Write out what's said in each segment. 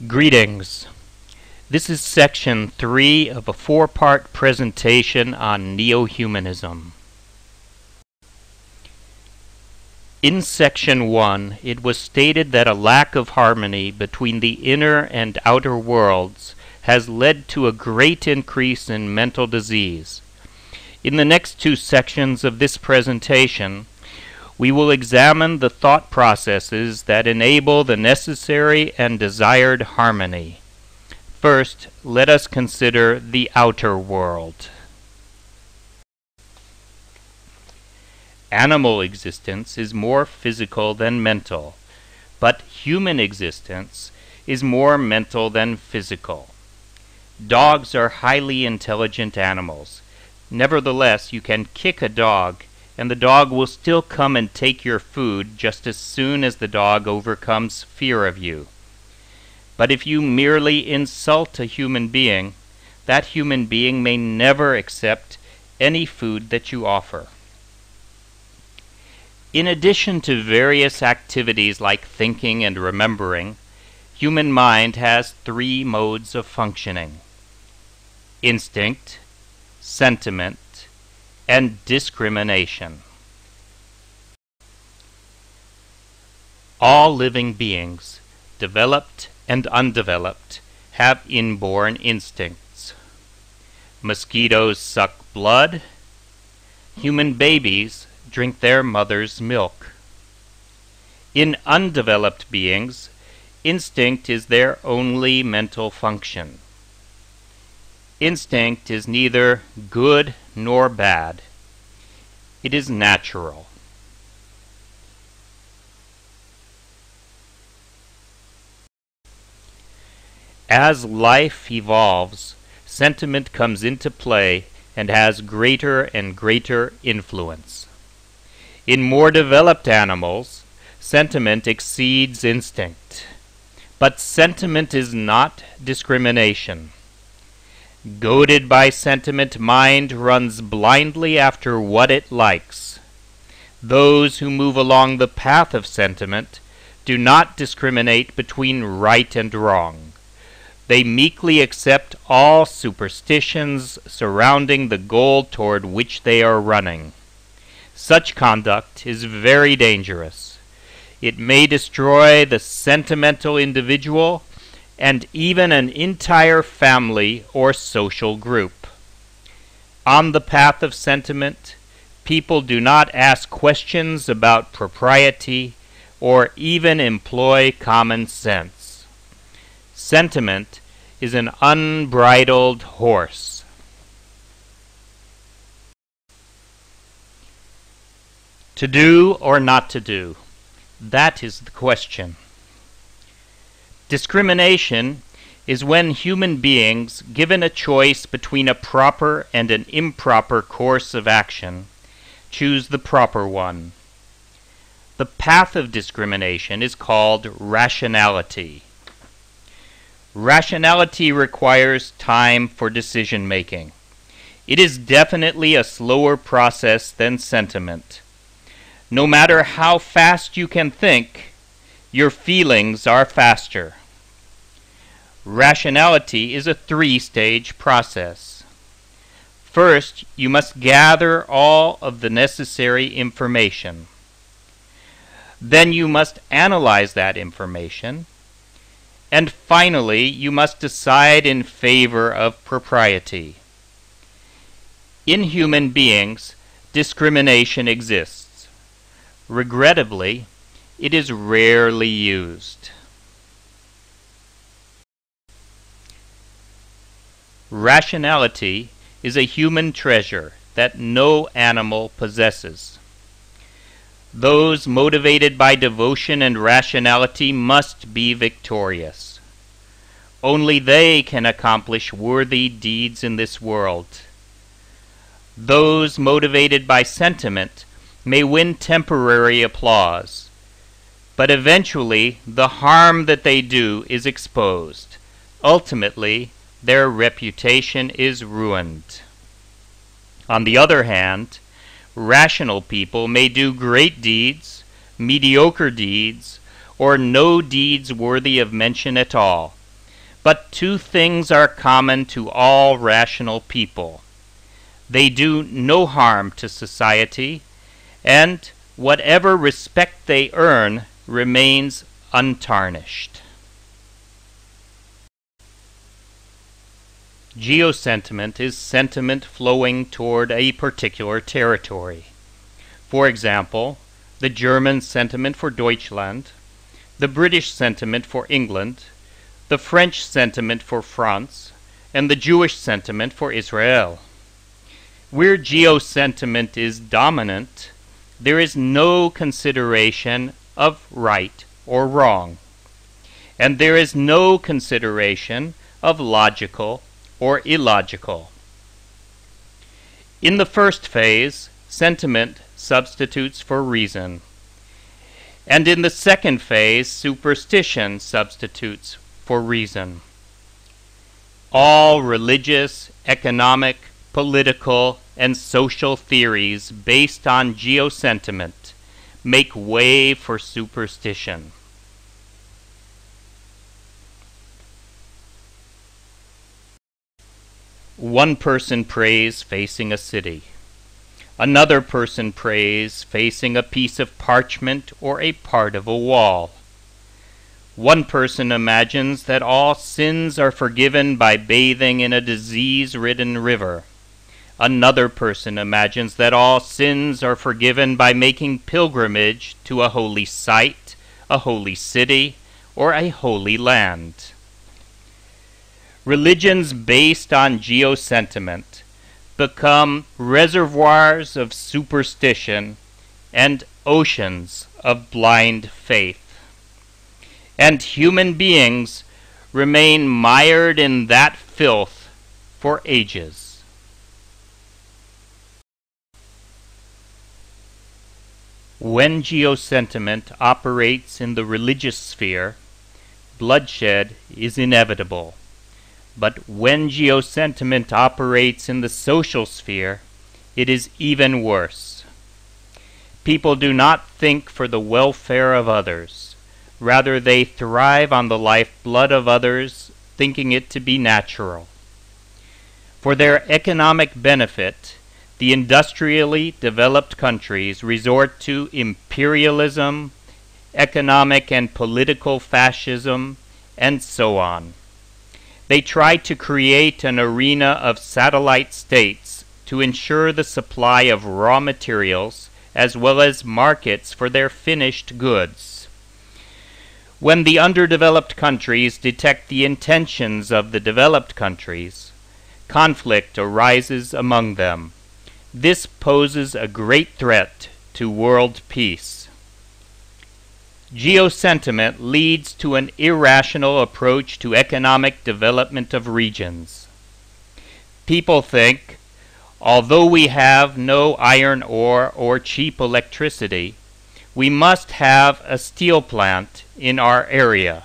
Greetings. This is section 3 of a 4-part presentation on Neohumanism. In section 1, it was stated that a lack of harmony between the inner and outer worlds has led to a great increase in mental disease. In the next 2 sections of this presentation, we will examine the thought processes that enable the necessary and desired harmony. First, let us consider the outer world. Animal existence is more physical than mental, but human existence is more mental than physical. Dogs are highly intelligent animals. Nevertheless, you can kick a dog, and the dog will still come and take your food just as soon as the dog overcomes fear of you. But if you merely insult a human being, that human being may never accept any food that you offer. In addition to various activities like thinking and remembering, human mind has 3 modes of functioning: instinct, sentiment, and discrimination. All living beings, developed and undeveloped, have inborn instincts. Mosquitoes suck blood. Human babies drink their mother's milk. In undeveloped beings, instinct is their only mental function. Instinct is neither good nor bad. It is natural. As life evolves, sentiment comes into play and has greater and greater influence. In more developed animals, sentiment exceeds instinct. But sentiment is not discrimination. Goaded by sentiment, mind runs blindly after what it likes. Those who move along the path of sentiment do not discriminate between right and wrong. They meekly accept all superstitions surrounding the goal toward which they are running. Such conduct is very dangerous. It may destroy the sentimental individual and even an entire family or social group. On the path of sentiment, people do not ask questions about propriety or even employ common sense. Sentiment is an unbridled horse. To do or not to do, that is the question. Discrimination is when human beings, given a choice between a proper and an improper course of action, choose the proper one. The path of discrimination is called rationality. Rationality requires time for decision-making. It is definitely a slower process than sentiment. No matter how fast you can think, your feelings are faster. Rationality is a 3-stage process. First, you must gather all of the necessary information. Then you must analyze that information. And finally, you must decide in favor of propriety. In human beings, discrimination exists. Regrettably, it is rarely used. Rationality is a human treasure that no animal possesses. Those motivated by devotion and rationality must be victorious. Only they can accomplish worthy deeds in this world. Those motivated by sentiment may win temporary applause, but eventually the harm that they do is exposed. Ultimately, their reputation is ruined. On the other hand, rational people may do great deeds, mediocre deeds, or no deeds worthy of mention at all, But two things are common to all rational people. They do no harm to society, and whatever respect they earn remains untarnished. Geosentiment is sentiment flowing toward a particular territory. For example, the German sentiment for Deutschland, the British sentiment for England, the French sentiment for France, and the Jewish sentiment for Israel. Where geosentiment is dominant, there is no consideration of right or wrong, and there is no consideration of logical or illogical. In the first phase, sentiment substitutes for reason, and in the second phase, superstition substitutes for reason. All religious, economic, political, and social theories based on geosentiment make way for superstition. One person prays facing a city. Another person prays facing a piece of parchment or a part of a wall. One person imagines that all sins are forgiven by bathing in a disease-ridden river. Another person imagines that all sins are forgiven by making pilgrimage to a holy site, a holy city, or a holy land. Religions based on geosentiment become reservoirs of superstition and oceans of blind faith. And human beings remain mired in that filth for ages. When geosentiment operates in the religious sphere, bloodshed is inevitable. But when geosentiment operates in the social sphere, it is even worse. People do not think for the welfare of others. Rather, they thrive on the lifeblood of others, thinking it to be natural. For their economic benefit, the industrially developed countries resort to imperialism, economic and political fascism, and so on. They try to create an arena of satellite states to ensure the supply of raw materials as well as markets for their finished goods. When the underdeveloped countries detect the intentions of the developed countries, conflict arises among them. This poses a great threat to world peace. Geosentiment leads to an irrational approach to economic development of regions. People think, although we have no iron ore or cheap electricity, we must have a steel plant in our area.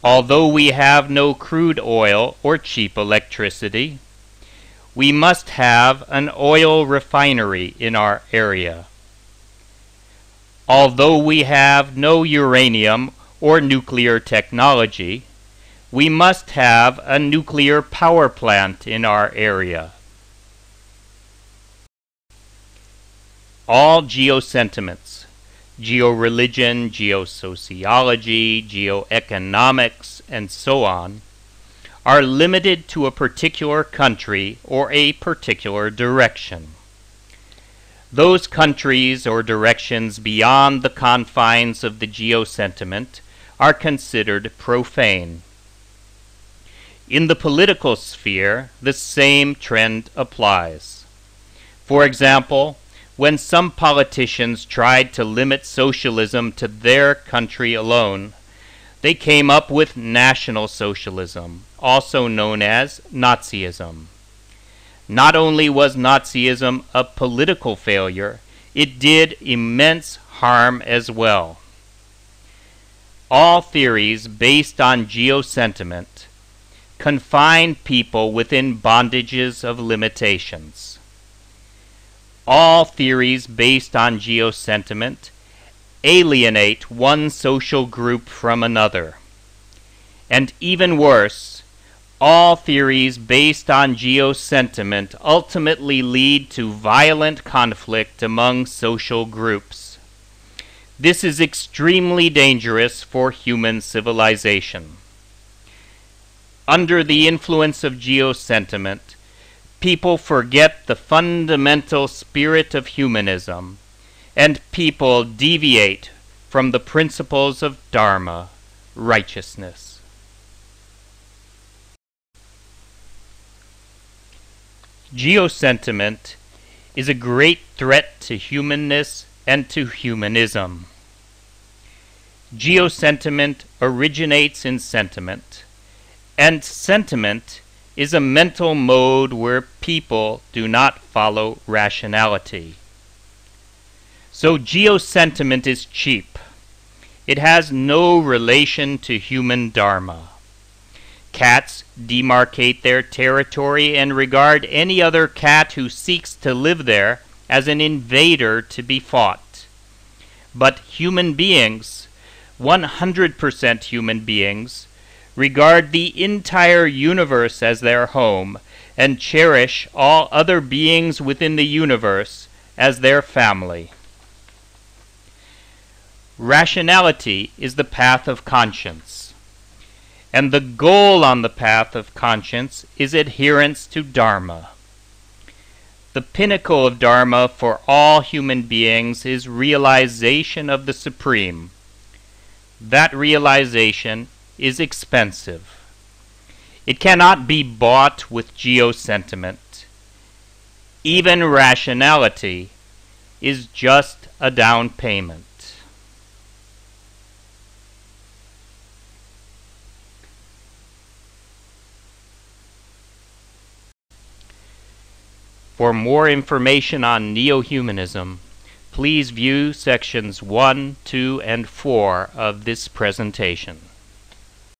Although we have no crude oil or cheap electricity, we must have an oil refinery in our area. Although we have no uranium or nuclear technology, we must have a nuclear power plant in our area. All geosentiments, georeligion, geosociology, geoeconomics, and so on, are limited to a particular country or a particular direction. Those countries or directions beyond the confines of the geosentiment are considered profane. In the political sphere, the same trend applies. For example, when some politicians tried to limit socialism to their country alone, they came up with National Socialism, also known as Nazism. Not only was Nazism a political failure, it did immense harm as well. All theories based on geosentiment confine people within bondages of limitations. All theories based on geosentiment alienate one social group from another. And even worse, all theories based on geosentiment ultimately lead to violent conflict among social groups. This is extremely dangerous for human civilization. Under the influence of geosentiment, people forget the fundamental spirit of humanism, and people deviate from the principles of Dharma, righteousness. Geosentiment is a great threat to humanness and to humanism. Geosentiment originates in sentiment, and sentiment is a mental mode where people do not follow rationality. So geosentiment is cheap. It has no relation to human dharma. Cats demarcate their territory and regard any other cat who seeks to live there as an invader to be fought. But human beings, 100% human beings, regard the entire universe as their home and cherish all other beings within the universe as their family. Rationality is the path of conscience, and the goal on the path of conscience is adherence to Dharma. The pinnacle of Dharma for all human beings is realization of the Supreme. That realization is expensive. It cannot be bought with geosentiment. Even rationality is just a down payment. For more information on Neohumanism, please view sections 1, 2, and 4 of this presentation.